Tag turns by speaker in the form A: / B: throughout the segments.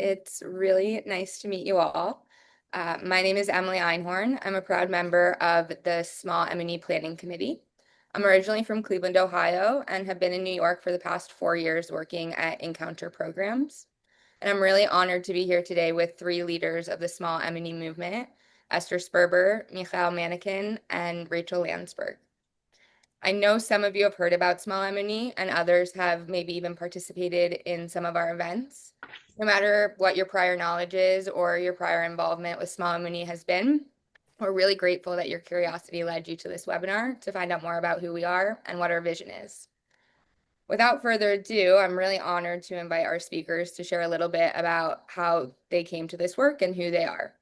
A: It's really nice to meet you all. My name is Emily Einhorn. I'm a proud member of the Smol Emuni Planning Committee. I'm originally from Cleveland, Ohio, and have been in New York for the past 4 years working at Encounter programs. And I'm really honored to be here today with three leaders of the Smol Emuni movement, Esther Sperber, Mikhael Manekin, and Rachel Landsberg. I know some of you have heard about Smol Emuni, and others have maybe even participated in some of our events. No matter what your prior knowledge is or your prior involvement with Smol Emuni has been, we're really grateful that your curiosity led you to this webinar to find out more about who we are and what our vision is. Without further ado, I'm really honored to invite our speakers to share a little bit about how they came to this work and who they are.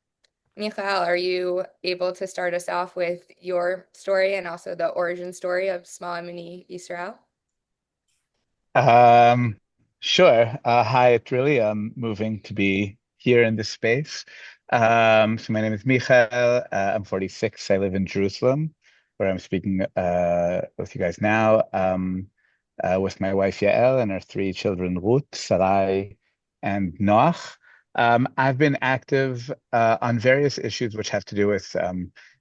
A: Mikhael, are you able to start us off with your story and also the origin story of Smol Emuni Israel?
B: Um, sure. Hi, it's really moving to be here in this space. So my name is Mikhael. I'm 46. I live in Jerusalem, where I'm speaking with you guys now, with my wife Yael and our three children, Ruth, Sarai, and Noach. I've been active on various issues which have to do with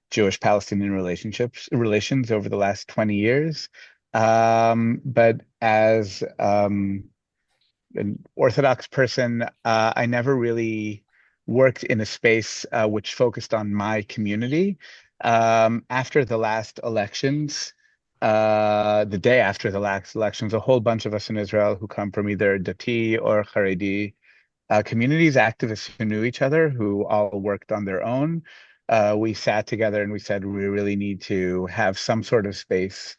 B: Jewish-Palestinian relations over the last 20 years. But as an Orthodox person, I never really worked in a space which focused on my community. After the last elections, the day after the last elections, a whole bunch of us in Israel who come from either Dati or Haredi communities, activists who knew each other, who all worked on their own. We sat together and we said, we really need to have some sort of space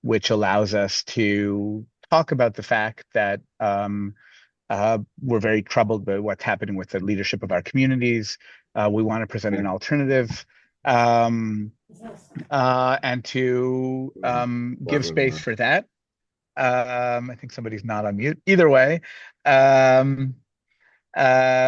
B: which allows us to talk about the fact that we're very troubled by what's happening with the leadership of our communities. We want to present an alternative and to give space for that. I think somebody's not on mute. Either way,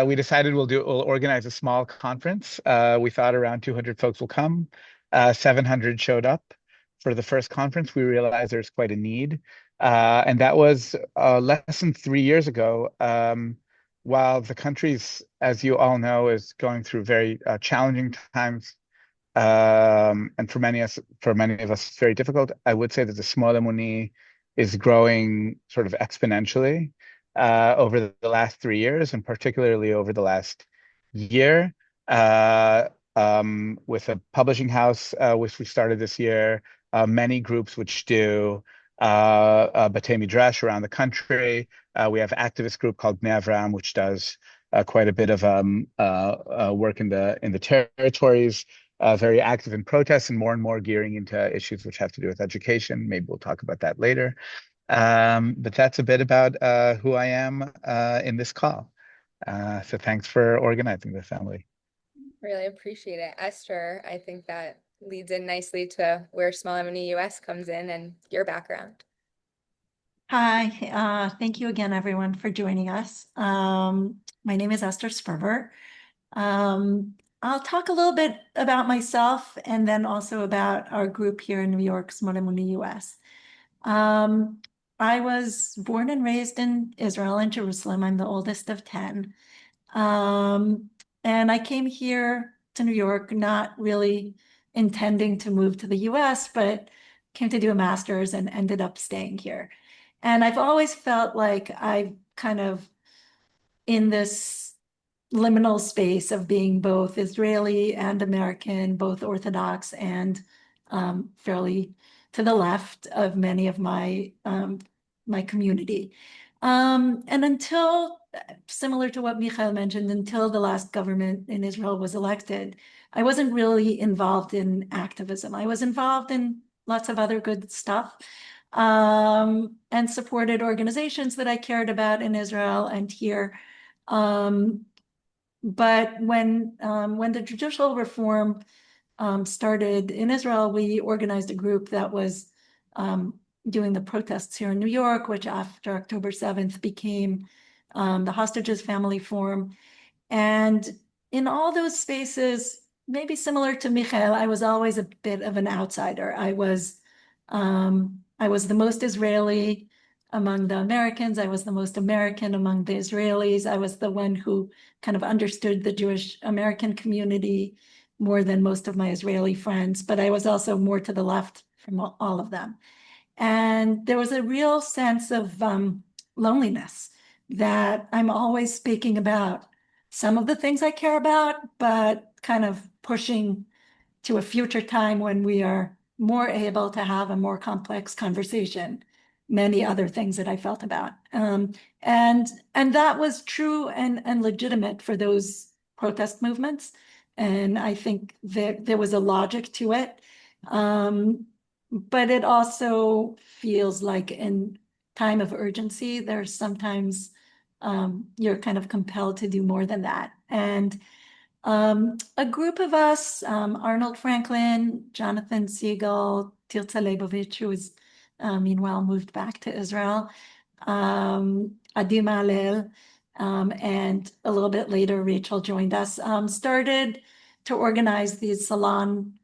B: we decided we'll organize a small conference. We thought around 200 folks will come. 700 showed up for the first conference. We realized there's quite a need. And that was less than 3 years ago. While the country's, as you all know, is going through very challenging times, and for many of us, it's very difficult. I would say that the Smol Emuni is growing sort of exponentially over the last 3 years, and particularly over the last year, with a publishing house, which we started this year, many groups which do Batei Midrash around the country. We have an activist group called Bnei Avram, which does quite a bit of work in the territories, very active in protests and more gearing into issues which have to do with education. Maybe we'll talk about that later. But that's a bit about who I am in this call. So thanks for organizing this, Emily.
A: Really appreciate it. Esther, I think that leads in nicely to where Smol Emuni US comes in and your background.
C: Hi, thank you again, everyone, for joining us. My name is Esther Sperber. I'll talk a little bit about myself and then also about our group here in New York, Smol Emuni US. I was born and raised in Israel and Jerusalem. I'm the oldest of 10. And I came here to New York not really intending to move to the US, but came to do a master's and ended up staying here. And I've always felt like I'm kind of in this liminal space of being both Israeli and American, both Orthodox and fairly to the left of many of my my community. And until, similar to what Mikhael mentioned, until the last government in Israel was elected, I wasn't really involved in activism. I was involved in lots of other good stuff, and supported organizations that I cared about in Israel and here. But when the judicial reform started in Israel, we organized a group that was doing the protests here in New York, which after October 7th became the Hostages Family Forum. And in all those spaces, maybe similar to Mikhael, I was always a bit of an outsider. I was the most Israeli among the Americans. I was the most American among the Israelis. I was the one who kind of understood the Jewish American community more than most of my Israeli friends, but I was also more to the left from all of them. And there was a real sense of loneliness that I'm always speaking about some of the things I care about, but kind of pushing to a future time when we are more able to have a more complex conversation, many other things that I felt about. And that was true and legitimate for those protest movements. And I think that there was a logic to it. But it also feels like in time of urgency, there's sometimes you're kind of compelled to do more than that. And a group of us, Arnold Franklin, Jonathan Siegel, Tirza Leibovich, who was meanwhile moved back to Israel, Adi Malel, and a little bit later, Rachel joined us, started to organize these salon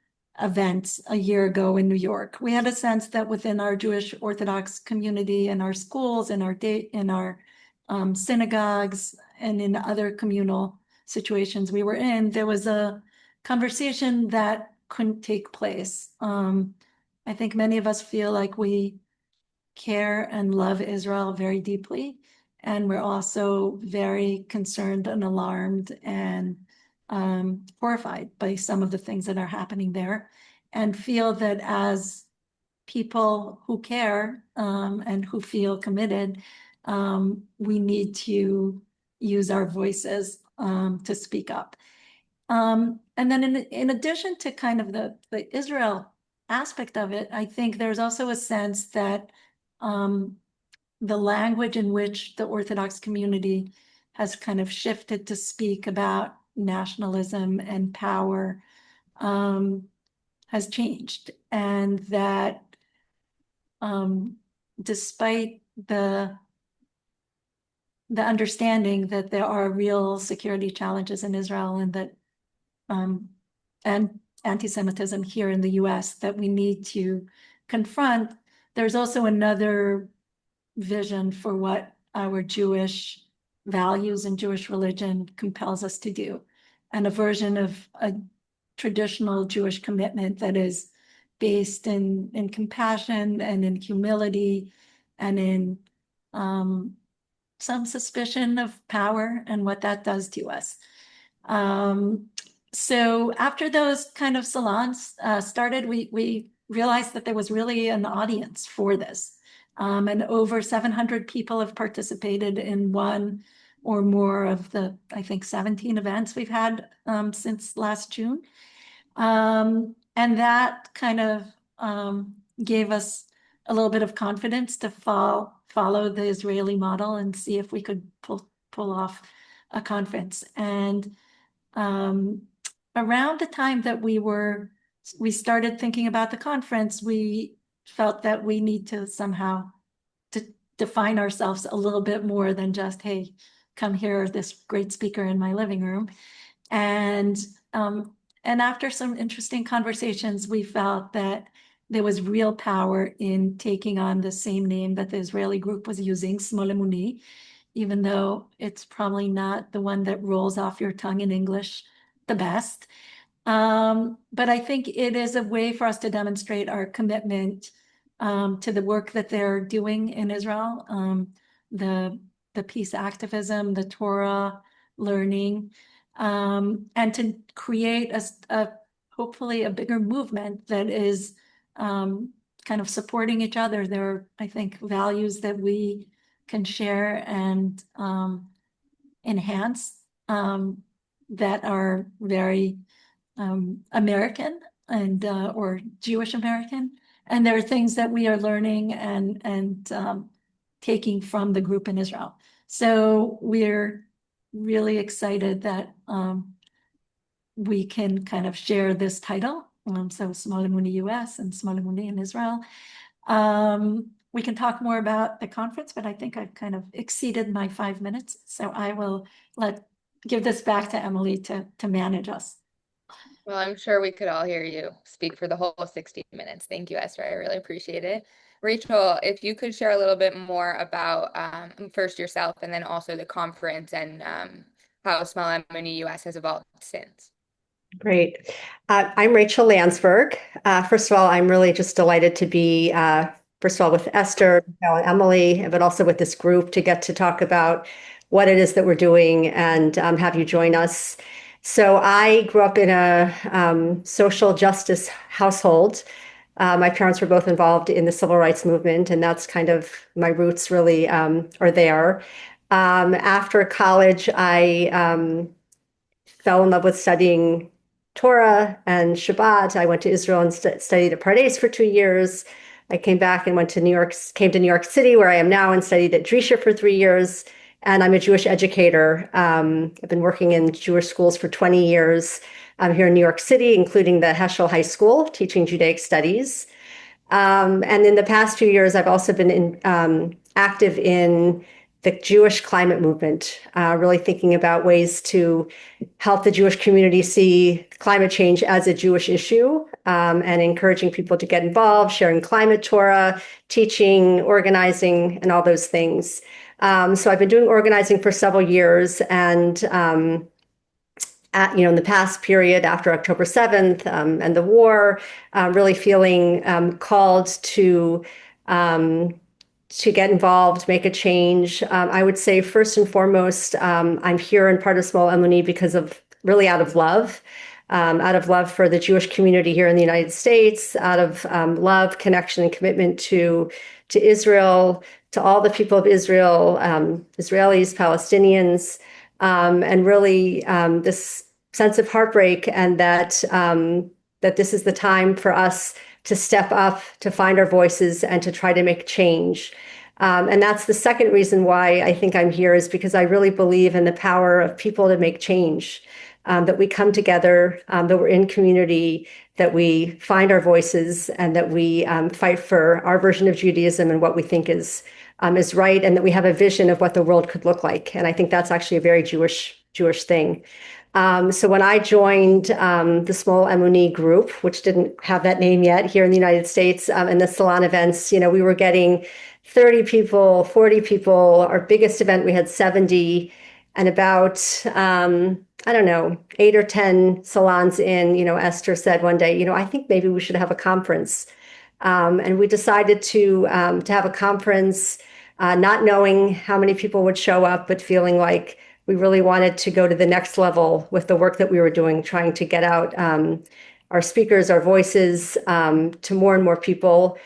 C: events a year ago in New York. We had a sense that within our Jewish Orthodox community, in our schools, in our synagogues, and in other communal situations we were in, there was a conversation that couldn't take place. I think many of us feel like we care and love Israel very deeply, and we're also very concerned and alarmed and horrified by some of the things that are happening there, and feel that as people who care and who feel committed, we need to use our voices to speak up. And then in addition to kind of the Israel aspect of it, I think there's also a sense that the language in which the Orthodox community has kind of shifted to speak about nationalism and power has changed, and that despite the understanding that there are real security challenges in Israel and that and anti-Semitism here in the US that we need to confront, there's also another vision for what our Jewish values and Jewish religion compels us to do, and a version of a traditional Jewish commitment that is based in compassion and in humility and in some suspicion of power and what that does to us. So after those kind of salons started, we realized that there was really an audience for this. And over 700 people have participated in one or more of the, I think, 17 events we've had since last June. And that kind of gave us a little bit of confidence to follow the Israeli model and see if we could pull off a conference. And around the time that we started thinking about the conference, we felt that we need to somehow to define ourselves a little bit more than just, hey, come hear this great speaker in my living room. And after some interesting conversations, we felt that there was real power in taking on the same name that the Israeli group was using, Smol Emuni, even though it's probably not the one that rolls off your tongue in English the best. But I think it is a way for us to demonstrate our commitment to the work that they're doing in Israel, the peace activism, the Torah learning, and to create a hopefully a bigger movement that is kind of supporting each other. There are, I think, values that we can share and enhance that are very American and or Jewish American, and there are things that we are learning and taking from the group in Israel. So we're really excited that we can kind of share this title. So Smol Emuni US and Smol Emuni in Israel. We can talk more about the conference, but I think I've kind of exceeded my 5 minutes. So I will give this back to Emily to manage us.
A: Well, I'm sure we could all hear you speak for the whole 60 minutes. Thank you, Esther. I really appreciate it. Rachel, if you could share a little bit more about first yourself and then also the conference and how Smol Emuni US has evolved since.
D: Great. I'm Rachel Landsberg. First of all, I'm really just delighted to be, first of all, with Esther, Mikhael, and Emily, but also with this group to get to talk about what it is that we're doing and have you join us. So I grew up in a social justice household. My parents were both involved in the civil rights movement, and that's kind of my roots really are there. After college, I fell in love with studying Torah and Shabbat. I went to Israel and studied at Pardes for 2 years. I came back and came to New York City, where I am now, and studied at Drisha for 3 years. And I'm a Jewish educator. I've been working in Jewish schools for 20 years. I'm here in New York City, including the Heschel High School, teaching Judaic studies. And in the past few years, I've also been active in the Jewish climate movement, really thinking about ways to help the Jewish community see climate change as a Jewish issue, and encouraging people to get involved, sharing climate Torah, teaching, organizing, and all those things. So I've been doing organizing for several years, and in the past period after October 7th and the war, really feeling called to get involved, make a change. I would say first and foremost, I'm here and part of Smol Emuni because of really out of love for the Jewish community here in the United States, out of love, connection, and commitment to Israel, to all the people of Israel, Israelis, Palestinians, and really this sense of heartbreak, and that this is the time for us to step up, to find our voices, and to try to make change. And that's the second reason why I think I'm here, is because I really believe in the power of people to make change, that we come together, that we're in community, that we find our voices, and that we fight for our version of Judaism and what we think is right, and that we have a vision of what the world could look like. And I think that's actually a very Jewish thing. So when I joined the Smol Emuni group, which didn't have that name yet here in the United States, in the Salon events, we were getting 30 people, 40 people. Our biggest event, we had 70, and about, I don't know, 8 or 10 salons in, Esther said one day, I think maybe we should have a conference. And we decided to have a conference, not knowing how many people would show up, but feeling like we really wanted to go to the next level with the work that we were doing, trying to get out our speakers, our voices to more and more people.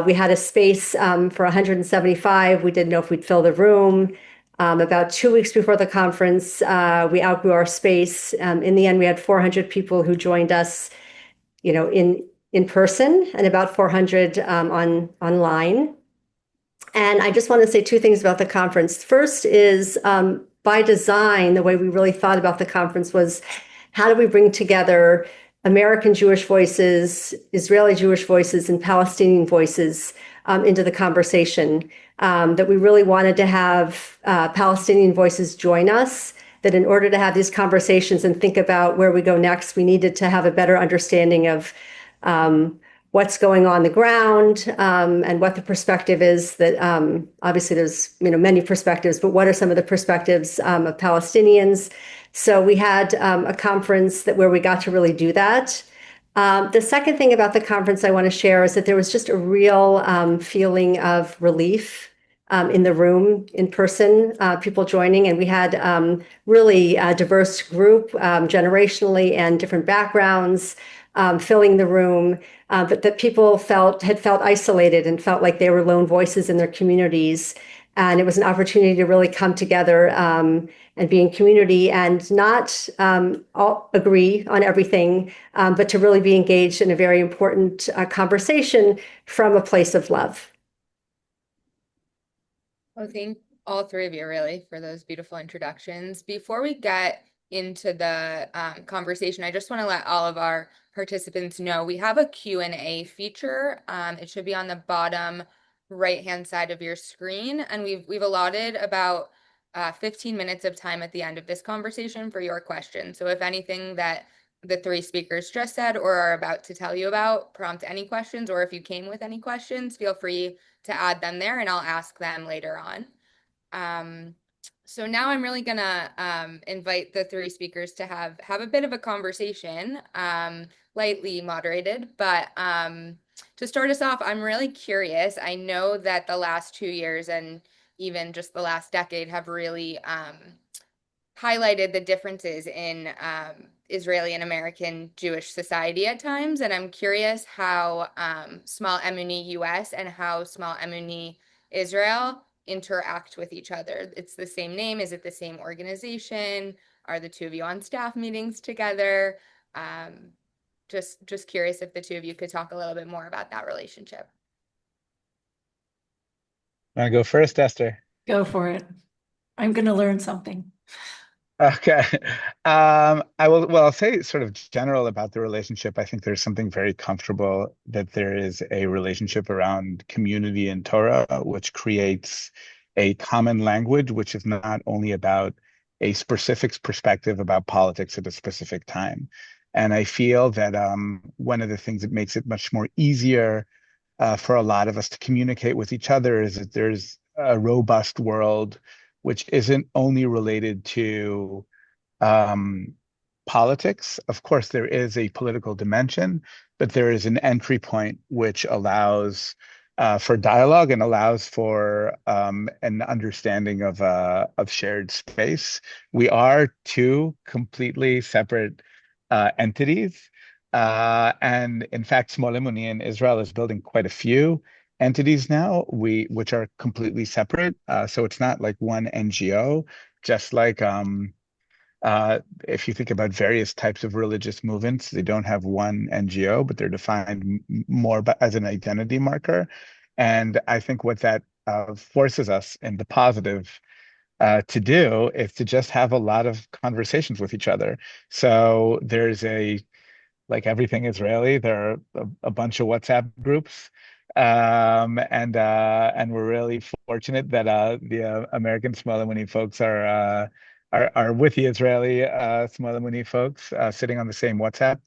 D: We had a space for 175. We didn't know if we'd fill the room. About 2 weeks before the conference, we outgrew our space. In the end, we had 400 people who joined us, in person, and about 400 online. And I just want to say two things about the conference. First is, by design, the way we really thought about the conference was, how do we bring together American Jewish voices, Israeli Jewish voices, and Palestinian voices into the conversation? That we really wanted to have Palestinian voices join us, that in order to have these conversations and think about where we go next, we needed to have a better understanding of what's going on the ground, and what the perspective is. That obviously there's many perspectives, but what are some of the perspectives of Palestinians? So we had a conference where we got to really do that. The second thing about the conference I want to share is that there was just a real feeling of relief in the room, in person, people joining, and we had really a diverse group, generationally and different backgrounds, filling the room, but that people had felt isolated and felt like they were lone voices in their communities. And it was an opportunity to really come together and be in community, and not all agree on everything, but to really be engaged in a very important conversation from a place of love.
A: Well, thank all three of you really for those beautiful introductions. Before we get into the conversation, I just want to let all of our participants know we have a Q&A feature. It should be on the bottom right-hand side of your screen, and we've allotted about 15 minutes of time at the end of this conversation for your questions. So if anything that the three speakers just said or are about to tell you about prompt any questions, or if you came with any questions, feel free to add them there and I'll ask them later on. So now I'm really gonna invite the three speakers to have a bit of a conversation, lightly moderated, but to start us off, I'm really curious. I know that the last 2 years and even just the last decade have really highlighted the differences in Israeli and American Jewish society at times, and I'm curious how Smol Emuni US and how Smol Emuni Israel interact with each other. It's the same name. Is it the same organization? Are the two of you on staff meetings together? Just curious if the two of you could talk a little bit more about that relationship.
B: Want to go first, Esther?
C: Go for it. I'm going to learn something.
B: Okay. I'll say sort of general about the relationship. I think there's something very comfortable that there is a relationship around community and Torah, which creates a common language, which is not only about a specific perspective about politics at a specific time. And I feel that one of the things that makes it much more easier for a lot of us to communicate with each other is that there's a robust world which isn't only related to um, politics. Of course, there is a political dimension, but there is an entry point which allows for dialogue and allows for an understanding of shared space. We are two completely separate entities. And in fact, Smol Emuni in Israel is building quite a few entities now, which are completely separate. So it's not like one NGO, just like if you think about various types of religious movements, they don't have one NGO, but they're defined more as an identity marker. And I think what that forces us in the positive to do is to just have a lot of conversations with each other. So there's like everything Israeli, there are a bunch of WhatsApp groups. And we're really fortunate that the American Smol Emuni folks are with the Israeli Smol Emuni folks sitting on the same WhatsApp,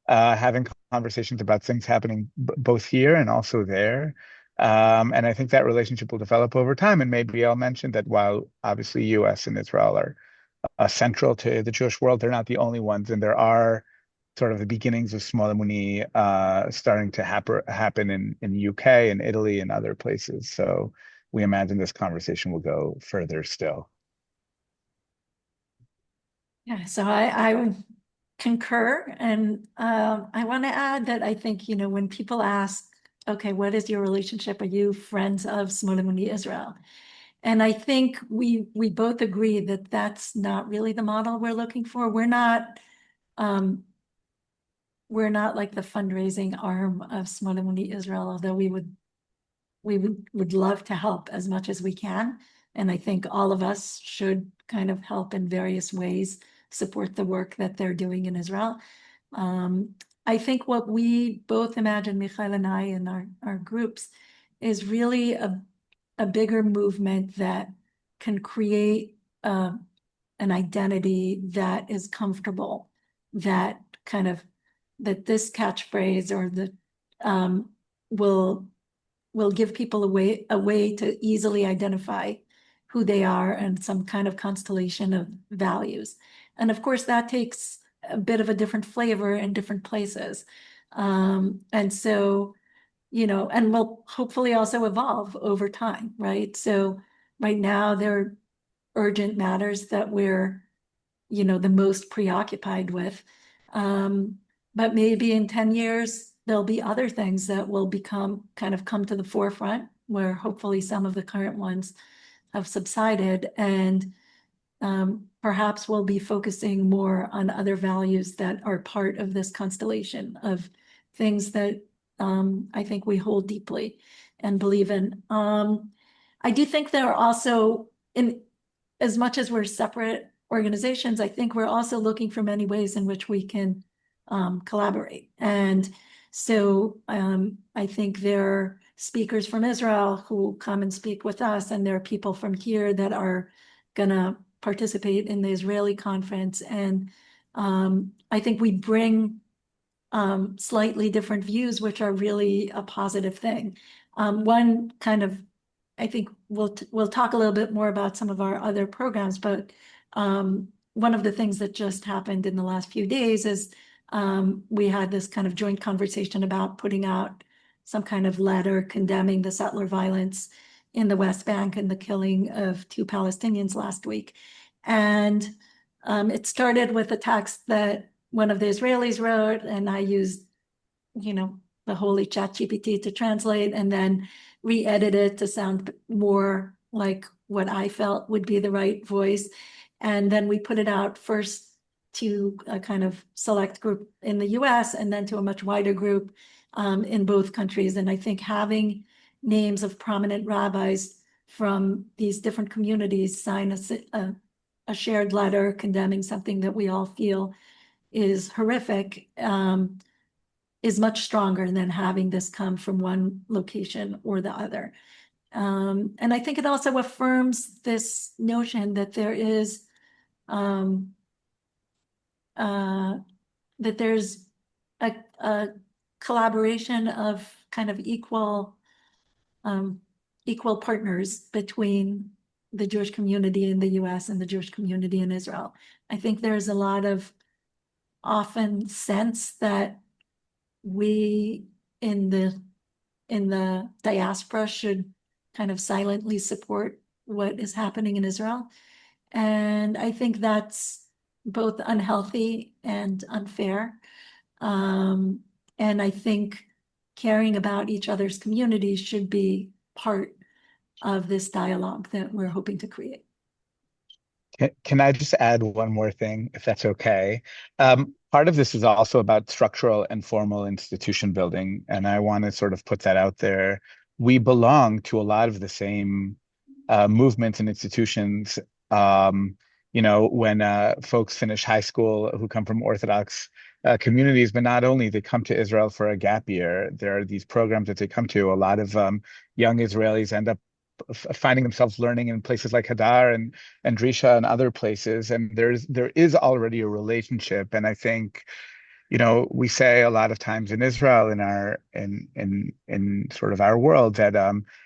B: having conversations about things happening both here and also there. And I think that relationship will develop over time. And maybe I'll mention that while obviously US and Israel are central to the Jewish world, they're not the only ones. And there are sort of the beginnings of Smol Emuni starting to happen in UK and Italy and other places. So we imagine this conversation will go further still.
C: Yeah, so I would concur. And I want to add that I think, when people ask, okay, what is your relationship? Are you friends of Smol Emuni Israel? And I think we both agree that that's not really the model we're looking for. We're not like the fundraising arm of Smol Emuni Israel, although we would love to help as much as we can. And I think all of us should kind of help in various ways, support the work that they're doing in Israel. I think what we both imagine, Mikhael and I, in our groups, is really a bigger movement that can create an identity that is comfortable, that this catchphrase or will give people a way to easily identify who they are and some kind of constellation of values. And of course, that takes a bit of a different flavor in different places. And so, and will hopefully also evolve over time, right? So right now, there are urgent matters that we're, the most preoccupied with. But maybe in 10 years, there'll be other things that will come to the forefront, where hopefully some of the current ones have subsided, and perhaps we'll be focusing more on other values that are part of this constellation of things that I think we hold deeply and believe in. I do think there are also, as much as we're separate organizations, I think we're also looking for many ways in which we can collaborate. And so I think there are speakers from Israel who come and speak with us, and there are people from here that are going to participate in the Israeli conference. And I think we bring slightly different views, which are really a positive thing. One kind of, I think we'll talk a little bit more about some of our other programs, but one of the things that just happened in the last few days is we had this kind of joint conversation about putting out some kind of letter condemning the settler violence in the West Bank and the killing of 2 Palestinians last week. And it started with a text that one of the Israelis wrote, and I used, the holy ChatGPT to translate, and then re-edit it to sound more like what I felt would be the right voice. And then we put it out first to a kind of select group in the US and then to a much wider group in both countries. And I think having names of prominent rabbis from these different communities sign a shared letter condemning something that we all feel is horrific is much stronger than having this come from one location or the other. And I think it also affirms this notion that there is that there's a collaboration of kind of equal partners between the Jewish community in the US and the Jewish community in Israel. I think there's a lot of often sense that we in the diaspora should kind of silently support what is happening in Israel. And I think that's both unhealthy and unfair. And I think caring about each other's communities should be part of this dialogue that we're hoping to create.
B: Can I just add one more thing, if that's okay? Part of this is also about structural and formal institution building, and I want to sort of put that out there. We belong to a lot of the same movements and institutions. When folks finish high school who come from Orthodox communities, but not only, they come to Israel for a gap year. There are these programs that they come to. A lot of young Israelis end up finding themselves learning in places like Hadar and Drisha and other places. And there is already a relationship. And I think, we say a lot of times in Israel, in sort of our world, that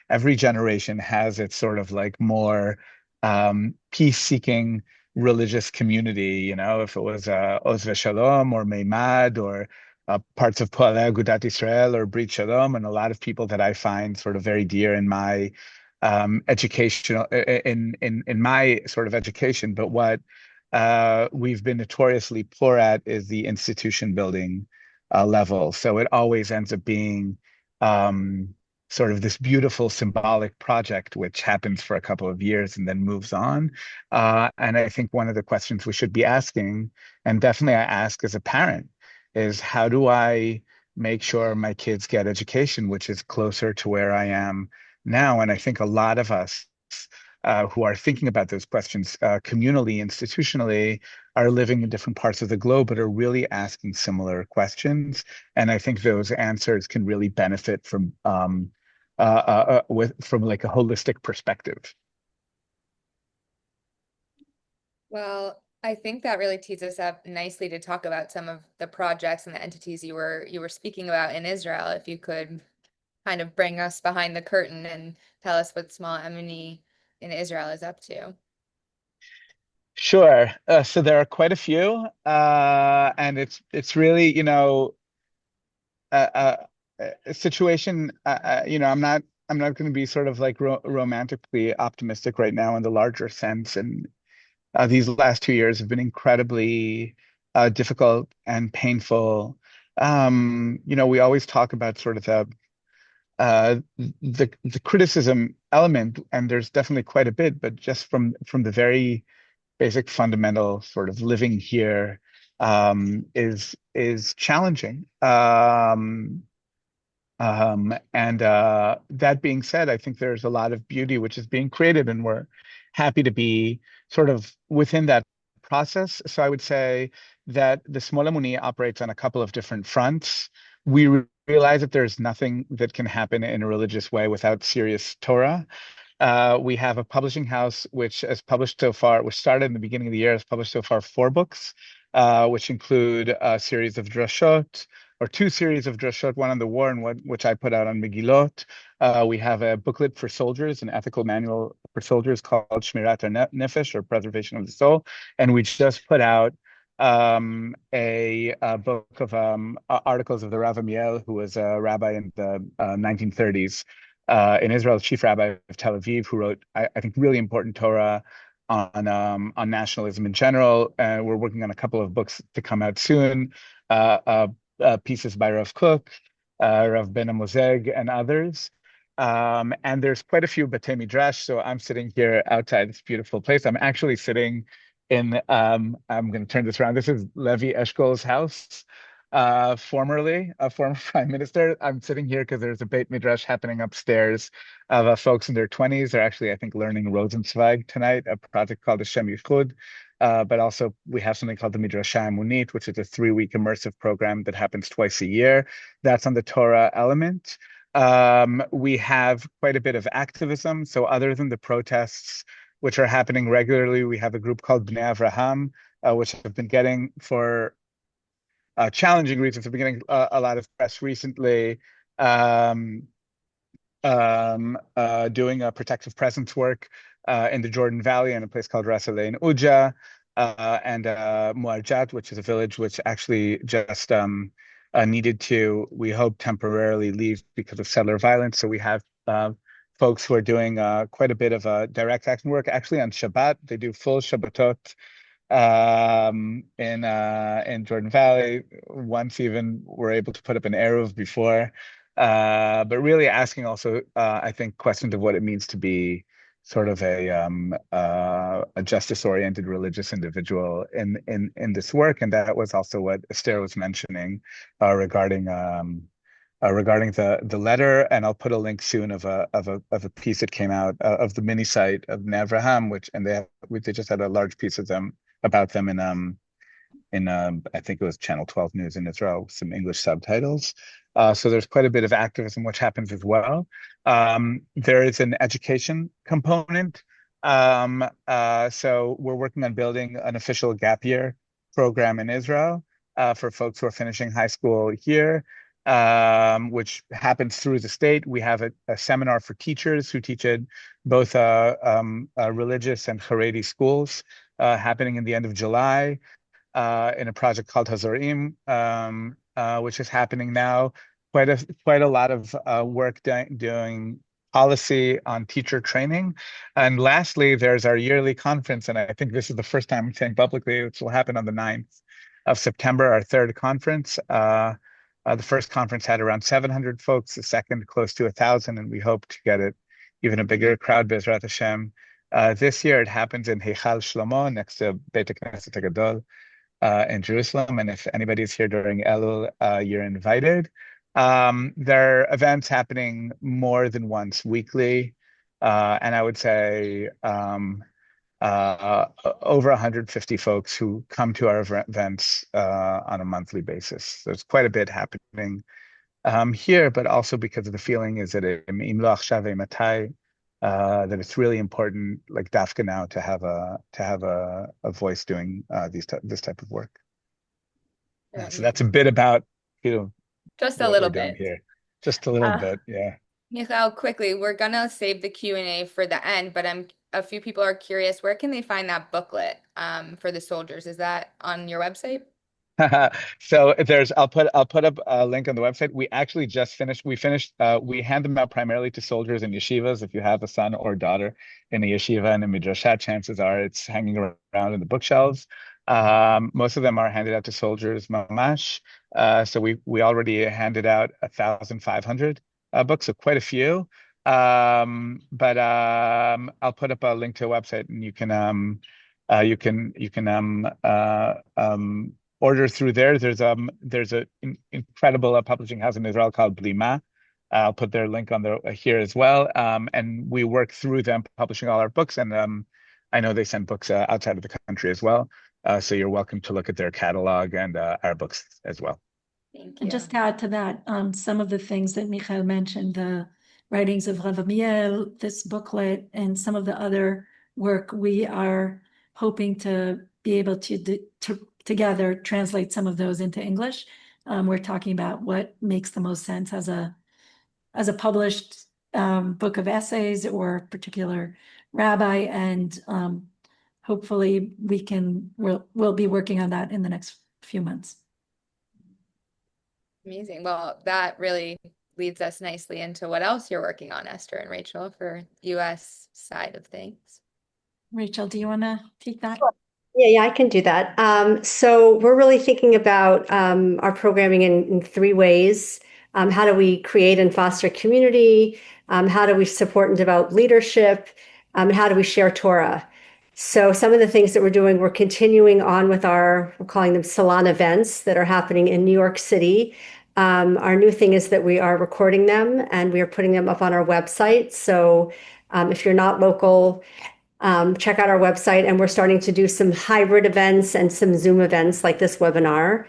B: every generation has its sort of like more peace-seeking religious community. If it was Oz Shalom or Meimad or parts of Poalei Agudat Israel or Brit Shalom, and a lot of people that I find sort of very dear in my educational in my sort of education. But what we've been notoriously poor at is the institution building level. So it always ends up being sort of this beautiful symbolic project, which happens for a couple of years and then moves on. And I think one of the questions we should be asking, and definitely I ask as a parent, is how do I make sure my kids get education, which is closer to where I am now? And I think a lot of us who are thinking about those questions communally, institutionally, are living in different parts of the globe, but are really asking similar questions. And I think those answers can really benefit from like a holistic perspective.
A: Well, I think that really tees us up nicely to talk about some of the projects and the entities you were speaking about in Israel. If you could kind of bring us behind the curtain and tell us what Smol Emuni in Israel is up to.
B: Sure. So there are quite a few, and it's really a situation. I'm not going to be sort of like romantically optimistic right now in the larger sense, and these last 2 years have been incredibly difficult and painful. We always talk about sort of the criticism element, and there's definitely quite a bit, but just from the very basic fundamental sort of living here is challenging. And that being said, I think there's a lot of beauty which is being created, and we're happy to be sort of within that process. So I would say that the Smol Emuni operates on a couple of different fronts. We realize that there's nothing that can happen in a religious way without serious Torah. We have a publishing house which has published so far, which started in the beginning of the year, has published so far 4 books which include a series of drashot, or two series of drashot, one on the war and one which I put out on Megillot. We have a booklet for soldiers, an ethical manual for soldiers called Shmirat Nefesh, or Preservation of the Soul. And we just put out a book of articles of the Rav Amiel, who was a rabbi in the 1930s in Israel, chief rabbi of Tel Aviv, who wrote, I think, really important Torah on nationalism in general. We're working on a couple of books to come out soon, pieces by Rav Kook, Rav Ben Amozeg, and others. And there's quite a few Batei Midrash. So I'm sitting here outside this beautiful place. I'm actually sitting in, I'm going to turn this around. This is Levi Eshkol's house, formerly a former prime minister. I'm sitting here because there's a Beit Midrash happening upstairs of folks in their 20s. They're actually, I think, learning Rosenzweig tonight, a project called Hashem Yichud. But also we have something called the Midrash Emunit, which is a 3-week immersive program that happens twice a year. That's on the Torah element. We have quite a bit of activism. So other than the protests, which are happening regularly, we have a group called Bnei Avraham, which have been getting, for challenging reasons, have been getting a lot of press recently, doing a protective presence work in the Jordan Valley in a place called Ras El Ain Uja, and Muarjat, which is a village which actually just needed to, we hope, temporarily leave because of settler violence. So we have folks who are doing quite a bit of direct action work. Actually, on Shabbat, they do full Shabbatot in Jordan Valley. Once even were able to put up an Eruv before, but really asking also, I think, questions of what it means to be sort of a justice-oriented religious individual in this work. And that was also what Esther was mentioning regarding the letter. And I'll put a link soon of a piece that came out of the mini site of Bnei Avraham, they just had a large piece of them about them in I think it was Channel 12 News in Israel, with some English subtitles. So there's quite a bit of activism which happens as well. There is an education component. So we're working on building an official gap year program in Israel for folks who are finishing high school here, which happens through the state. We have a seminar for teachers who teach at both religious and Haredi schools happening in the end of July. In a project called Hazorim, which is happening now. Quite a lot of work doing policy on teacher training. And lastly, there's our yearly conference, and I think this is the first time I'm saying publicly, which will happen on the 9th of September, our third conference. The first conference had around 700 folks, the second close to 1,000, and we hope to get it even a bigger crowd, Bezrat Hashem. This year it happens in Heichal Shlomo, next to Beit HaKnesset HaGadol, in Jerusalem, and if anybody's here during Elul, you're invited. There are events happening more than once weekly, and I would say over 150 folks who come to our events on a monthly basis. There's quite a bit happening here, but also because of the feeling is that that it's really important, like Dafka now, to have a voice doing this type of work. So that's a bit about
A: just a
B: what
A: little
B: we're doing
A: bit
B: here. Just a little bit, yeah.
A: Mikhael, quickly, we're gonna save the Q&A for the end, but a few people are curious, where can they find that booklet for the soldiers? Is that on your website?
B: So I'll put up a link on the website. We actually just finished. We hand them out primarily to soldiers in yeshivas. If you have a son or daughter in a yeshiva and a midrashat, chances are it's hanging around in the bookshelves. Most of them are handed out to soldiers mamash. So we already handed out 1,500 books, so quite a few. But I'll put up a link to a website, and you can order through there. There's an incredible publishing house in Israel called Blima. I'll put their link on here as well. And we work through them publishing all our books, and I know they send books outside of the country as well. So you're welcome to look at their catalog and our books as well.
A: Thank you.
C: And just to add to that, some of the things that Mikhael mentioned, the writings of Rav Amiel, this booklet, and some of the other work, we are hoping to be able to together translate some of those into English. We're talking about what makes the most sense as a published book of essays or particular rabbi, and hopefully we'll be working on that in the next few months.
A: Amazing. Well, that really leads us nicely into what else you're working on, Esther and Rachel, for US side of things.
C: Rachel, do you want to take that?
D: Yeah, I can do that. So we're really thinking about our programming in three ways. How do we create and foster community? How do we support and develop leadership? And how do we share Torah? So some of the things that we're doing, we're continuing on with we're calling them salon events that are happening in New York City. Our new thing is that we are recording them and we are putting them up on our website. So if you're not local, check out our website, and we're starting to do some hybrid events and some Zoom events like this webinar.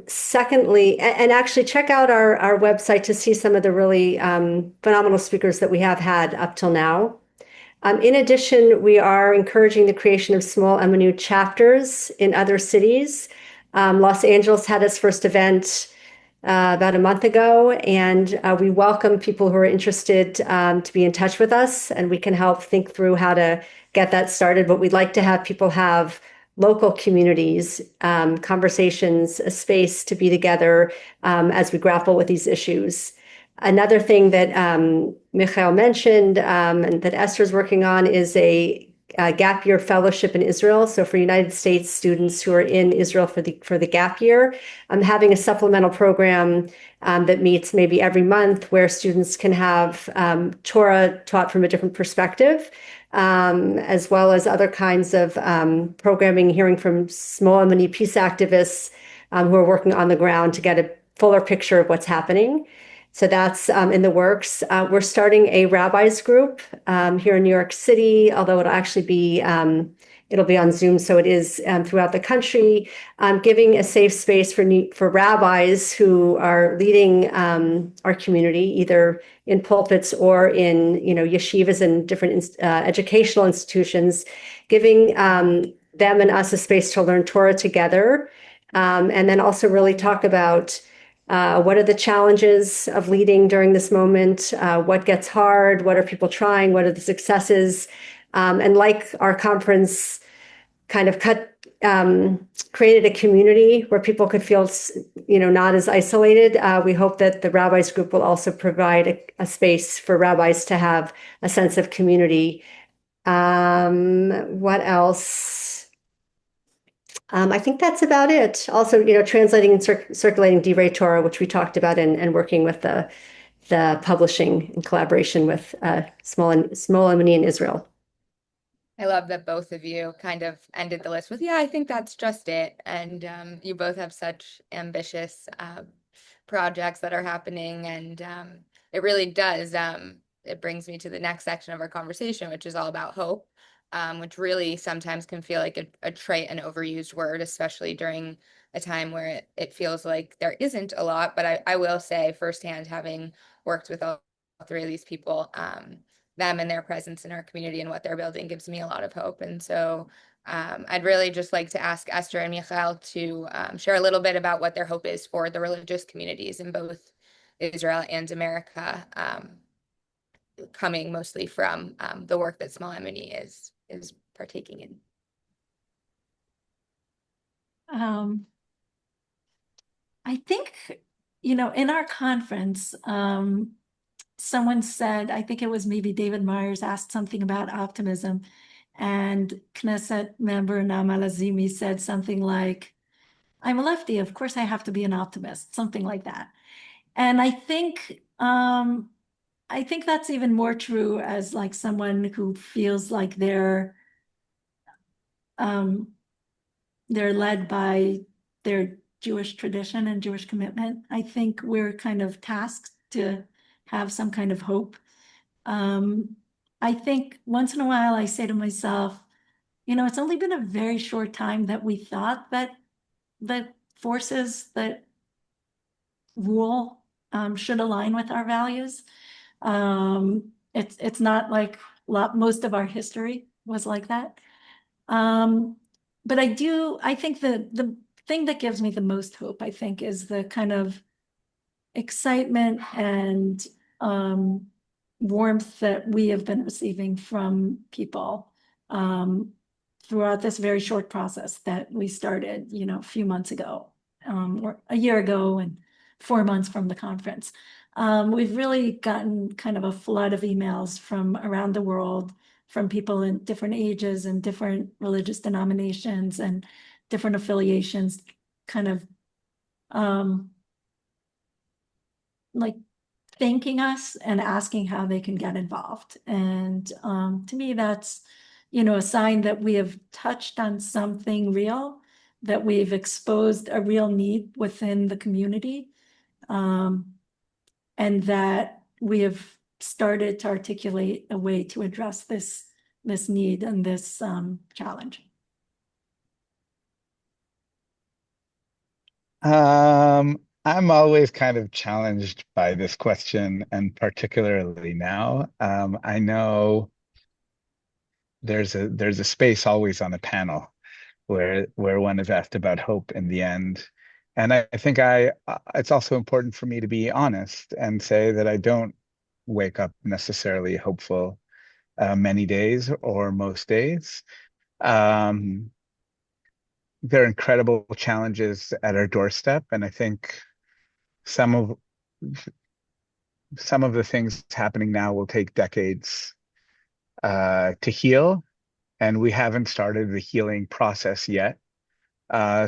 D: Secondly, and actually check out our website to see some of the really phenomenal speakers that we have had up till now. In addition, we are encouraging the creation of Smol Emuni chapters in other cities. Los Angeles had its first event about a month ago, and we welcome people who are interested to be in touch with us, and we can help think through how to get that started. But we'd like to have people have local communities, conversations, a space to be together as we grapple with these issues. Another thing that Mikhael mentioned and that Esther's working on is a gap year fellowship in Israel. So for United States students who are in Israel for the gap year, I'm having a supplemental program that meets maybe every month where students can have Torah taught from a different perspective, as well as other kinds of programming, hearing from Smol Emuni peace activists who are working on the ground to get a fuller picture of what's happening. So that's in the works. We're starting a rabbis group here in New York City, although it'll be on Zoom, so it is throughout the country, giving a safe space for rabbis who are leading our community, either in pulpits or in yeshivas and different educational institutions, giving them and us a space to learn Torah together, and then also really talk about what are the challenges of leading during this moment? What gets hard? What are people trying? What are the successes? And like our conference kind of created a community where people could feel, not as isolated. We hope that the rabbis group will also provide a space for rabbis to have a sense of community. What else? I think that's about it. Also, translating and circulating Divrei Torah, which we talked about, and working with the publishing in collaboration with Smol Emuni in Israel.
A: I love that both of you kind of ended the list with, yeah, I think that's just it. And you both have such ambitious projects that are happening. And it really does. It brings me to the next section of our conversation, which is all about hope. Which really sometimes can feel like a trite and overused word, especially during a time where it feels like there isn't a lot. But I will say firsthand, having worked with all three of these people, them and their presence in our community and what they're building gives me a lot of hope. And so I'd really just like to ask Esther and Mikhael to share a little bit about what their hope is for the religious communities in both Israel and America, coming mostly from the work that Smol Emuni is partaking in.
C: I think, in our conference, someone said, I think it was maybe David Myers, asked something about optimism, and Knesset member Naama Lazimi said something like, I'm a lefty, of course I have to be an optimist, something like that. And I think that's even more true as like someone who feels like they're led by their Jewish tradition and Jewish commitment. I think we're kind of tasked to have some kind of hope. I think once in a while I say to myself, it's only been a very short time that we thought that the forces that rule should align with our values. It's not like most of our history was like that. but I think the thing that gives me the most hope, I think, is the kind of excitement and warmth that we have been receiving from people throughout this very short process that we started, a few months ago, or a year ago and 4 months from the conference. We've really gotten kind of a flood of emails from around the world, from people in different ages and different religious denominations and different affiliations, kind of like thanking us and asking how they can get involved. And to me, that's, a sign that we have touched on something real, that we've exposed a real need within the community, and that we have started to articulate a way to address this need and this challenge.
B: I'm always kind of challenged by this question, and particularly now. I know there's a space always on a panel where one is asked about hope in the end. And I think it's also important for me to be honest and say that I don't wake up necessarily hopeful many days or most days. There are incredible challenges at our doorstep, and I think some of the things happening now will take decades to heal, and we haven't started the healing process yet.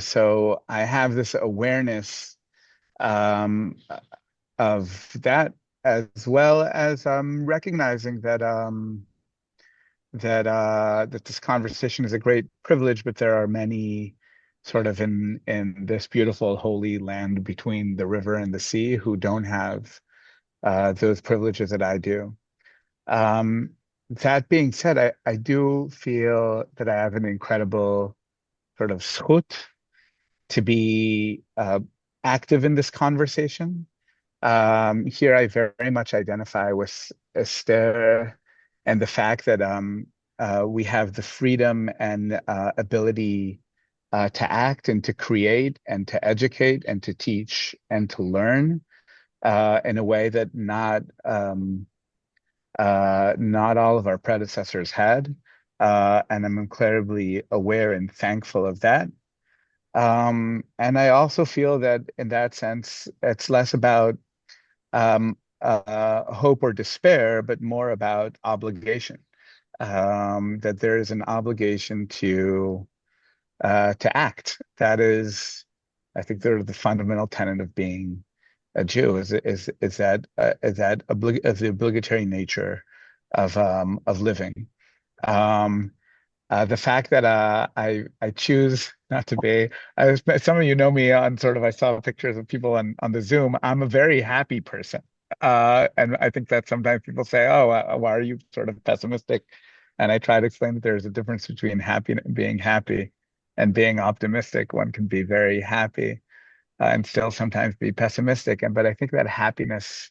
B: So I have this awareness um, of that, as well as recognizing that this conversation is a great privilege, but there are many sort of in this beautiful holy land between the river and the sea who don't have those privileges that I do. That being said, I do feel that I have an incredible sort of zchut to be active in this conversation. Here, I very much identify with Esther and the fact that we have the freedom and ability to act and to create and to educate and to teach and to learn in a way that not all of our predecessors had. And I'm incredibly aware and thankful of that. And I also feel that in that sense, it's less about hope or despair, but more about obligation. That there is an obligation to act. That is, I think, the fundamental tenet of being a Jew is that the obligatory nature of living. The fact that I choose not to be, some of you know me on sort of, I saw pictures of people on the Zoom. I'm a very happy person. And I think that sometimes people say, oh, why are you sort of pessimistic? And I try to explain that there's a difference between being happy and being optimistic. One can be very happy and still sometimes be pessimistic. But I think that happiness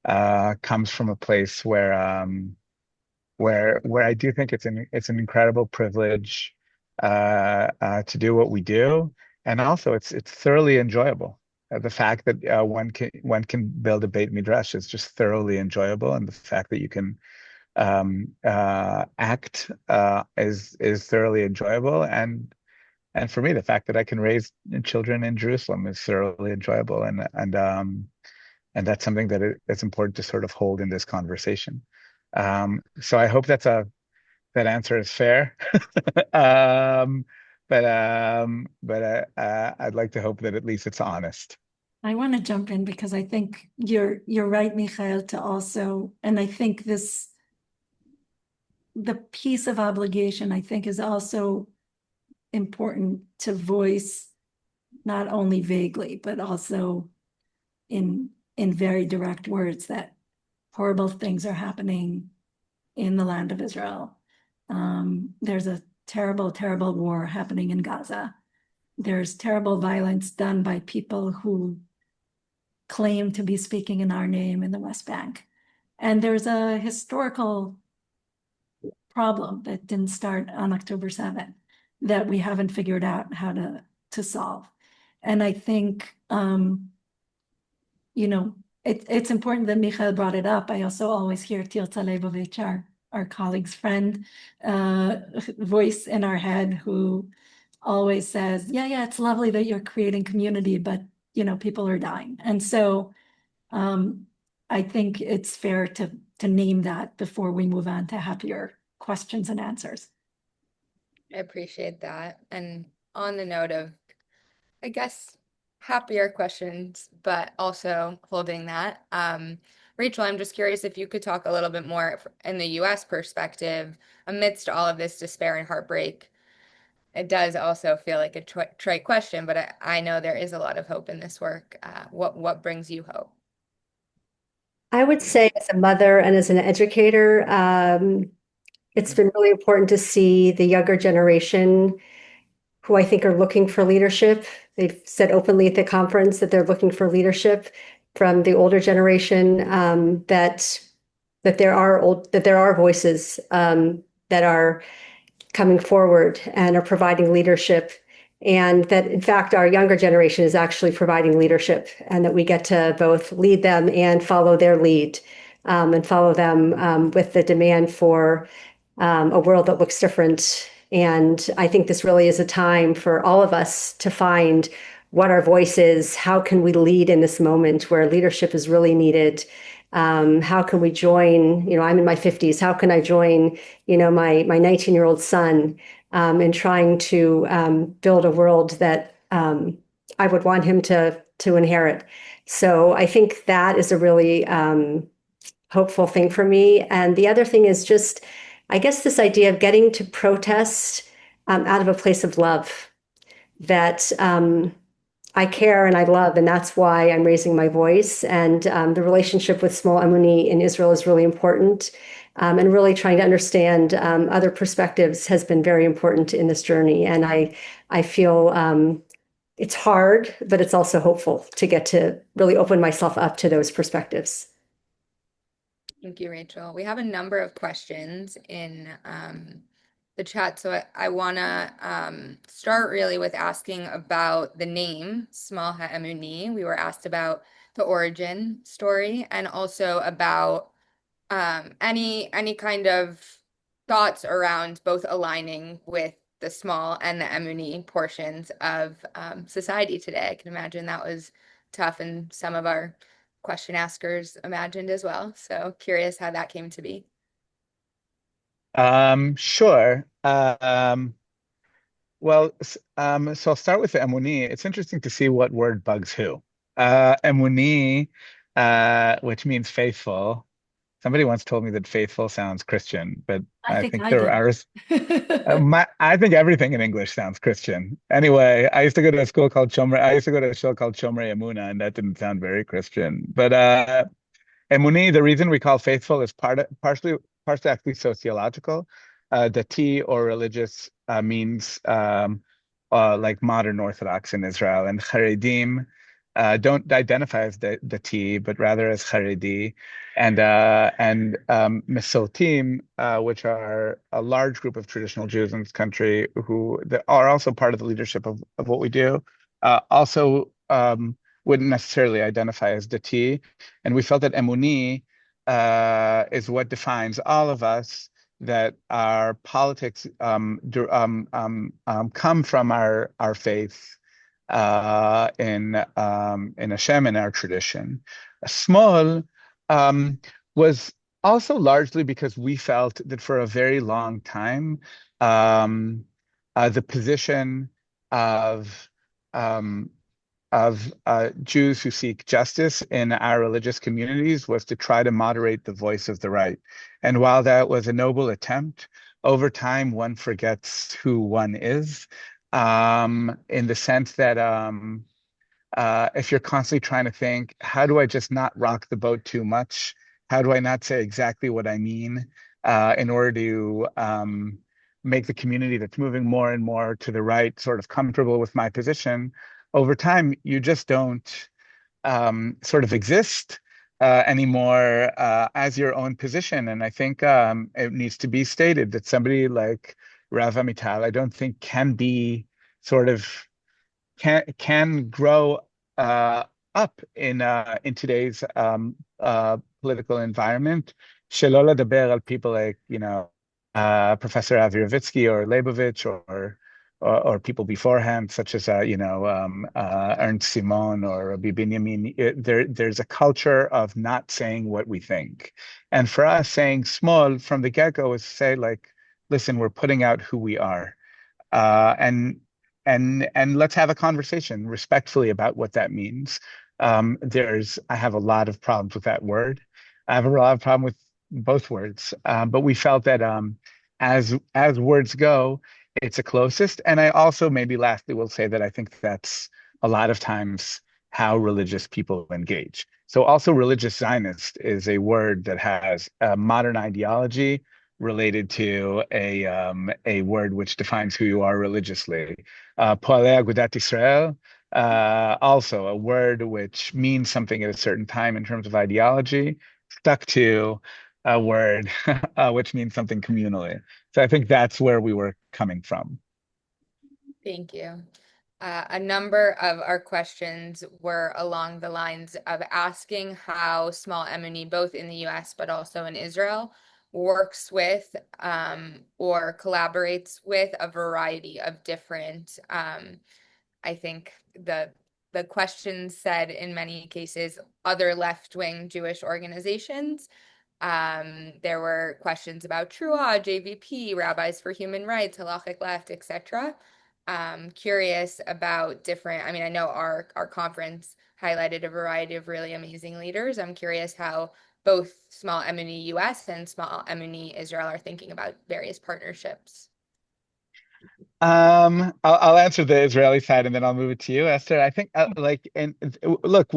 B: comes from a place where I do think it's an incredible privilege to do what we do, and also it's thoroughly enjoyable. The fact that one can build a Beit Midrash is just thoroughly enjoyable, and the fact that you can act is thoroughly enjoyable, and for me, the fact that I can raise children in Jerusalem is thoroughly enjoyable, and that's something that it's important to sort of hold in this conversation. So I hope that answer is fair. But I'd like to hope that at least it's honest.
C: I want to jump in because I think you're right, Mikhael, to also, and I think the piece of obligation, I think, is also important to voice, not only vaguely, but also in very direct words, that horrible things are happening in the land of Israel. There's a terrible, terrible war happening in Gaza. There's terrible violence done by people who claim to be speaking in our name in the West Bank. And there's a historical problem that didn't start on October 7th. that we haven't figured out how to solve. And I think, it's important that Mikhael brought it up. I also always hear Tirza Leibovich, our colleague's friend, voice in our head who always says, yeah, it's lovely that you're creating community, but people are dying. And so I think it's fair to name that before we move on to happier questions and answers.
A: I appreciate that. And on the note of, I guess, happier questions, but also holding that, Rachel, I'm just curious if you could talk a little bit more in the US perspective amidst all of this despair and heartbreak. It does also feel like a trite question, but I know there is a lot of hope in this work. What brings you hope?
D: I would say as a mother and as an educator, it's been really important to see the younger generation who I think are looking for leadership. They've said openly at the conference that they're looking for leadership from the older generation, that there are voices that are coming forward and are providing leadership, and that in fact our younger generation is actually providing leadership, and that we get to both lead them and follow their lead, and follow them with the demand for a world that looks different. And I think this really is a time for all of us to find what our voice is. How can we lead in this moment where leadership is really needed? How can we join? I'm in my 50s. How can I join, my 19-year-old son in trying to build a world that I would want him to inherit? So I think that is a really hopeful thing for me. And the other thing is just, I guess, this idea of getting to protest out of a place of love, that I care and I love, and that's why I'm raising my voice. And the relationship with Smol Emuni in Israel is really important. And really trying to understand other perspectives has been very important in this journey. And I feel it's hard, but it's also hopeful to get to really open myself up to those perspectives.
A: Thank you, Rachel. We have a number of questions in the chat, so I want to start really with asking about the name Smol Emuni. We were asked about the origin story and also about any kind of thoughts around both aligning with the small and the Emuni portions of society today. I can imagine that was tough, and some of our question askers imagined as well. So curious how that came to be.
B: Sure. Well, so I'll start with the Emuni. It's interesting to see what word bugs who. Emuni, which means faithful. Somebody once told me that faithful sounds Christian, but
C: I
B: I
C: think
B: think
C: I
B: there are. I think everything in English sounds Christian. Anyway, I used to go to a school called Shomrei. I used to go to a show called Shomrei Emuna, and that didn't sound very Christian. But Emuni, the reason we call faithful is partially actually sociological. Dati or religious means like modern Orthodox in Israel, and Haredim don't identify as Dati, but rather as Haredi, and Mesotim, which are a large group of traditional Jews in this country who are also part of the leadership of what we do, also wouldn't necessarily identify as Dati. And we felt that Emuni is what defines all of us, that our politics come from our faith in Hashem, in our tradition. Smol was also largely because we felt that for a very long time, the position of Jews who seek justice in our religious communities was to try to moderate the voice of the right. And while that was a noble attempt, over time one forgets who one is, in the sense that if you're constantly trying to think, how do I just not rock the boat too much? How do I not say exactly what I mean in order to make the community that's moving more and more to the right sort of comfortable with my position? Over time, you just don't sort of exist anymore as your own position. And I think it needs to be stated that somebody like Rav Amital, I don't think can be sort of can grow up in today's political environment. שלא לדבר על people like, Professor Avi Ravitsky or Leibovich or people beforehand, such as Ernst Simon or Rabbi Binyamin. There's a culture of not saying what we think, and for us, saying small from the get-go is to say like, listen, we're putting out who we are, and let's have a conversation respectfully about what that means. I have a lot of problems with that word. I have a lot of problem with both words, but we felt that as words go, it's the closest. And I also maybe lastly will say that I think that's a lot of times how religious people engage. So also religious Zionist is a word that has a modern ideology related to a word which defines who you are religiously. Poalei Agudat Israel, also a word which means something at a certain time in terms of ideology, stuck to a word which means something communally. So I think that's where we were coming from.
A: Thank you. A number of our questions were along the lines of asking how Smol Emuni, both in the US but also in Israel, works with or collaborates with a variety of different, I think the question said in many cases, other left-wing Jewish organizations. There were questions about Trua, JVP, Rabbis for Human Rights, Halachic Left, etc. Curious about different, I mean, I know our conference highlighted a variety of really amazing leaders. I'm curious how both Smol Emuni US and Smol Emuni Israel are thinking about various partnerships.
B: I'll answer the Israeli side and then I'll move it to you, Esther. I think look,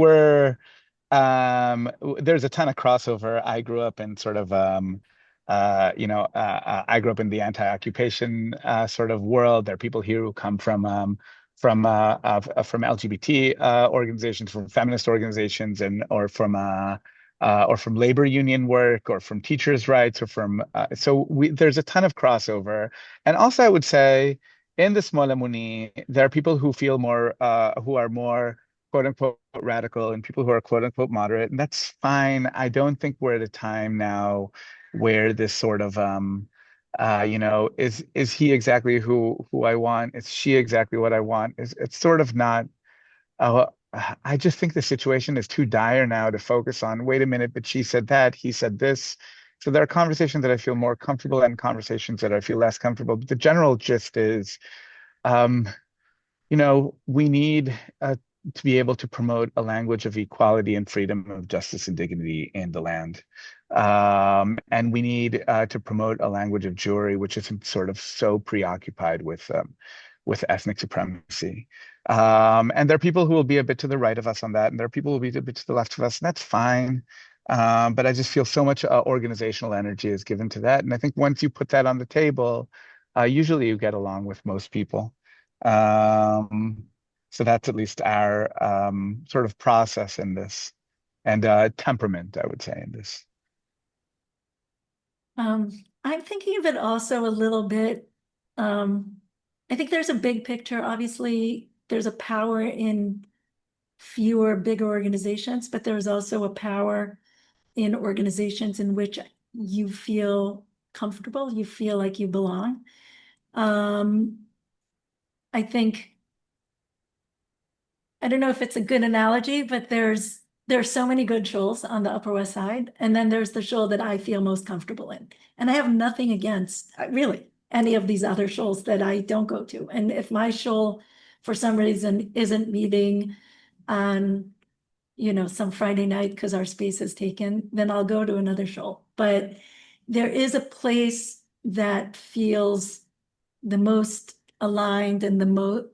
B: there's a ton of crossover. I grew up in sort of I grew up in the anti-occupation sort of world. There are people here who come from LGBT organizations, from feminist organizations, and or from labor union work, or from teachers' rights, or from there's a ton of crossover. And also, I would say in the Smol Emuni, there are people who feel more, who are more quote unquote radical, and people who are quote unquote moderate, and that's fine. I don't think we're at a time now where this sort of is he exactly who I want? Is she exactly what I want? It's sort of not. Uh, I just think the situation is too dire now to focus on. Wait a minute, but she said that, he said this. So there are conversations that I feel more comfortable and conversations that I feel less comfortable. But the general gist is, um, we need to be able to promote a language of equality and freedom, of justice and dignity in the land. And we need to promote a language of Jewry, which isn't sort of so preoccupied with ethnic supremacy. And there are people who will be a bit to the right of us on that, and there are people who will be a bit to the left of us, and that's fine. But I just feel so much organizational energy is given to that. And I think once you put that on the table, usually you get along with most people. So that's at least our sort of process in this, and temperament, I would say, in this.
C: I'm thinking of it also a little bit. I think there's a big picture. Obviously, there's a power in fewer big organizations, but there's also a power in organizations in which you feel comfortable, you feel like you belong. I think, I don't know if it's a good analogy, but there's so many good shuls on the Upper West Side, and then there's the shul that I feel most comfortable in. And I have nothing against really any of these other shuls that I don't go to. And if my shul for some reason isn't meeting on some Friday night because our space is taken, then I'll go to another shul. But there is a place that feels the most aligned and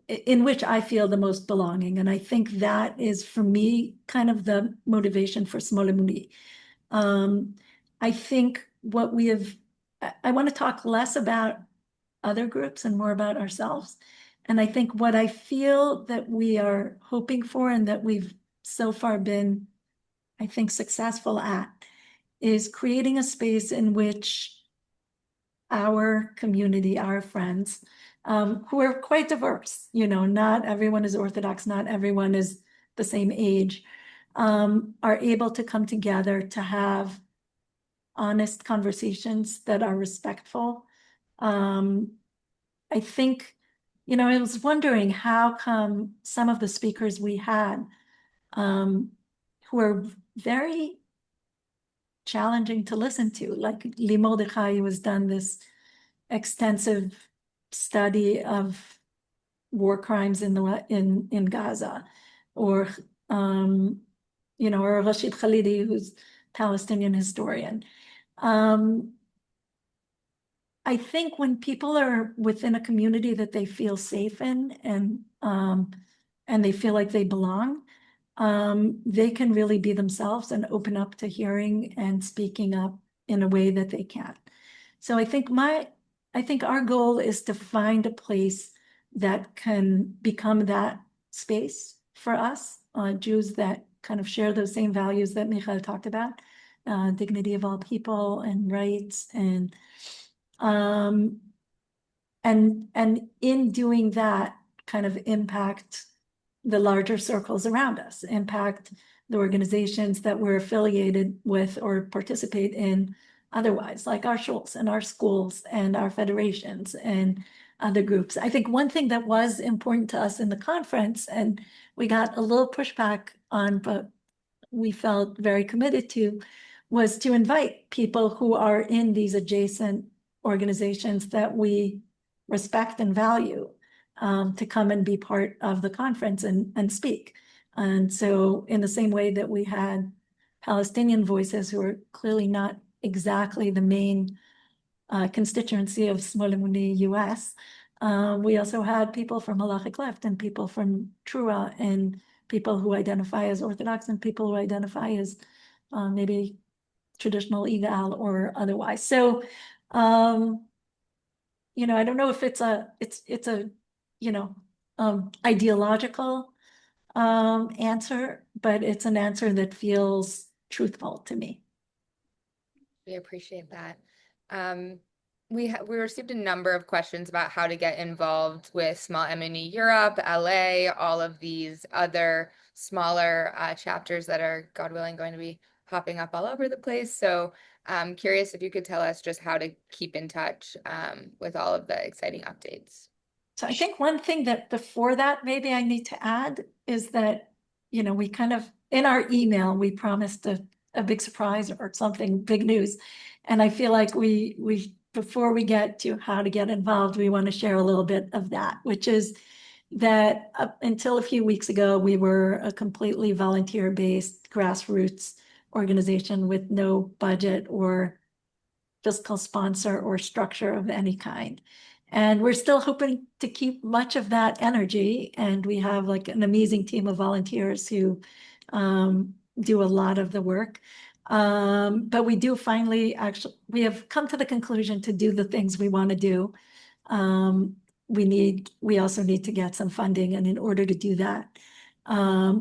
C: in which I feel the most belonging. And I think that is, for me, kind of the motivation for Smol Emuni. I think I want to talk less about other groups and more about ourselves. And I think what I feel that we are hoping for, and that we've so far been, I think, successful at, is creating a space in which our community, our friends, who are quite diverse. Not everyone is Orthodox, not everyone is the same age, are able to come together to have honest conversations that are respectful. I think, I was wondering how come some of the speakers we had, who are very challenging to listen to, like Mordechai, who has done this extensive study of war crimes in Gaza, or or Rashid Khalidi, who's Palestinian historian. I think when people are within a community that they feel safe in, and they feel like they belong, they can really be themselves and open up to hearing and speaking up in a way that they can. So I think our goal is to find a place that can become that space for us, Jews that kind of share those same values that Mikhael talked about, dignity of all people and rights, and in doing that, kind of impact the larger circles around us, impact the organizations that we're affiliated with or participate in otherwise, like our shuls and our schools and our federations and other groups. I think one thing that was important to us in the conference, and we got a little pushback on, but we felt very committed to, was to invite people who are in these adjacent organizations that we respect and value, to come and be part of the conference and speak. And so in the same way that we had Palestinian voices who are clearly not exactly the main constituency of Smol Emuni US, we also had people from Halachic Left and people from Trua and people who identify as Orthodox and people who identify as maybe traditional Igal or otherwise. So, I don't know if it's a ideological answer, but it's an answer that feels truthful to me.
A: We appreciate that. We received a number of questions about how to get involved with Smol Emuni Europe, LA, all of these other smaller chapters that are, God willing, going to be popping up all over the place. So I'm curious if you could tell us just how to keep in touch with all of the exciting updates.
C: So I think one thing that before that maybe I need to add is that, we kind of, in our email, we promised a big surprise or something, big news. And I feel like we before we get to how to get involved, we want to share a little bit of that, which is that up until a few weeks ago, we were a completely volunteer-based grassroots organization with no budget or fiscal sponsor or structure of any kind. And we're still hoping to keep much of that energy. And we have like an amazing team of volunteers who do a lot of the work. But we do finally we have come to the conclusion to do the things we want to do. We also need to get some funding. And in order to do that,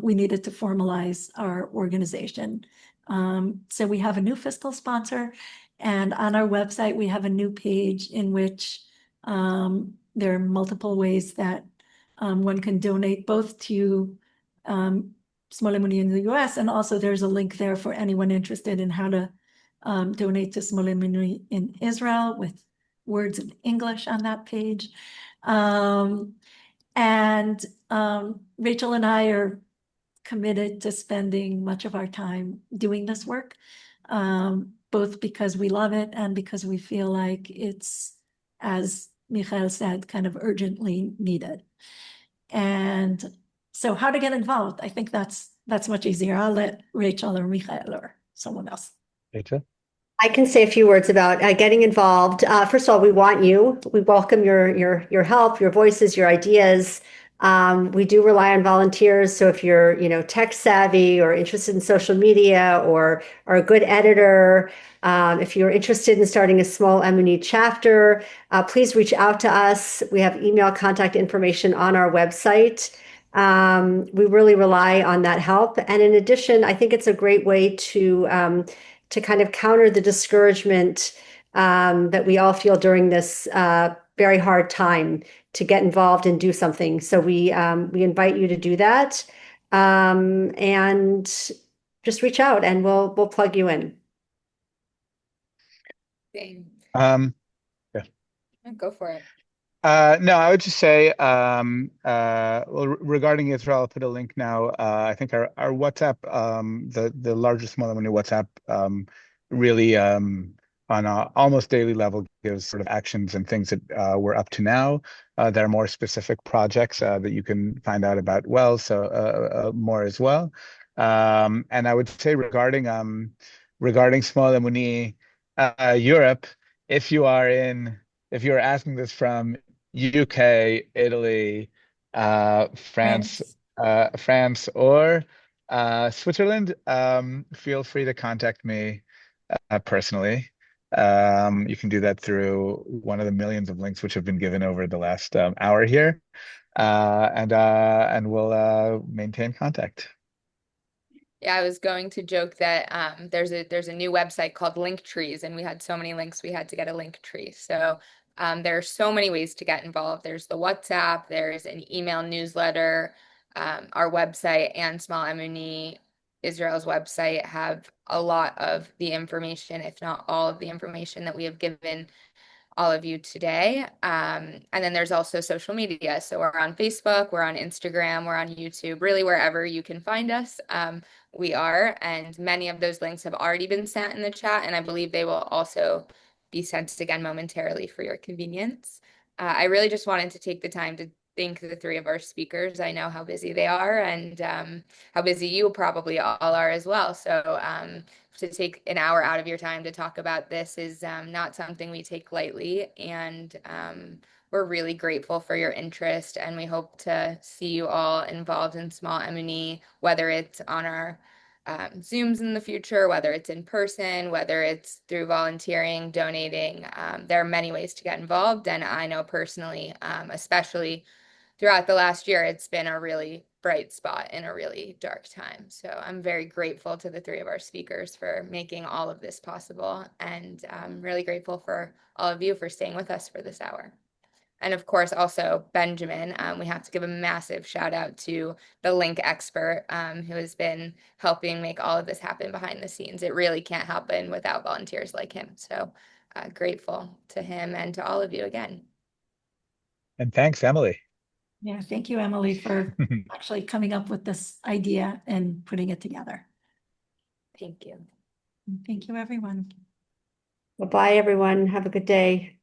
C: we needed to formalize our organization. So we have a new fiscal sponsor, and on our website, we have a new page in which there are multiple ways that one can donate, both to Smol Emuni in the US, and also there's a link there for anyone interested in how to donate to Smol Emuni in Israel, with words in English on that page. Rachel and I are committed to spending much of our time doing this work, both because we love it and because we feel like it's, as Mikhael said, kind of urgently needed. And so how to get involved, I think that's much easier. I'll let Rachel or Mikhael or someone else.
B: Rachel?
D: I can say a few words about getting involved. First of all, we want you. We welcome your help, your voices, your ideas. We do rely on volunteers. So if you're, tech savvy or interested in social media or are a good editor, if you're interested in starting a Smol Emuni chapter, please reach out to us. We have email contact information on our website. We really rely on that help. And in addition, I think it's a great way to kind of counter the discouragement that we all feel during this very hard time to get involved and do something. So we invite you to do that, and just reach out, and we'll plug you in.
A: Same.
B: Yeah.
A: Go for it.
B: No, I would just say, well, regarding Israel, I'll put a link now. I think our WhatsApp, the largest Smol Emuni WhatsApp, really on a almost daily level gives sort of actions and things that we're up to now. There are more specific projects that you can find out about so more as well. And I would say regarding Smol Emuni Europe, if you're asking this from UK, Italy, France, France, or Switzerland, feel free to contact me personally. You can do that through one of the millions of links which have been given over the last hour here, and we'll maintain contact.
A: Yeah, I was going to joke that there's a new website called Link Trees, and we had so many links we had to get a link tree. So there are so many ways to get involved. There's the WhatsApp, there's an email newsletter, our website and Smol Emuni Israel's website have a lot of the information, if not all of the information that we have given all of you today. And then there's also social media. So we're on Facebook, we're on Instagram, we're on YouTube, really wherever you can find us. We are, and many of those links have already been sent in the chat, and I believe they will also be sent again momentarily for your convenience. I really just wanted to take the time to thank the three of our speakers. I know how busy they are, and how busy you probably all are as well. So to take an hour out of your time to talk about this is not something we take lightly, and we're really grateful for your interest, and we hope to see you all involved in Smol Emuni, whether it's on our Zooms in the future, whether it's in person, whether it's through volunteering, donating. There are many ways to get involved, and I know personally, especially throughout the last year, it's been a really bright spot in a really dark time. So I'm very grateful to the three of our speakers for making all of this possible, and I'm really grateful for all of you for staying with us for this hour. And of course, also Benjamin, we have to give a massive shout out to the link expert who has been helping make all of this happen behind the scenes. It really can't happen without volunteers like him. So grateful to him and to all of you again.
B: And thanks, Emily.
C: Yeah, thank you, Emily, for actually coming up with this idea and putting it together.
A: Thank you.
C: Thank you, everyone.
D: Bye-bye, everyone. Have a good day.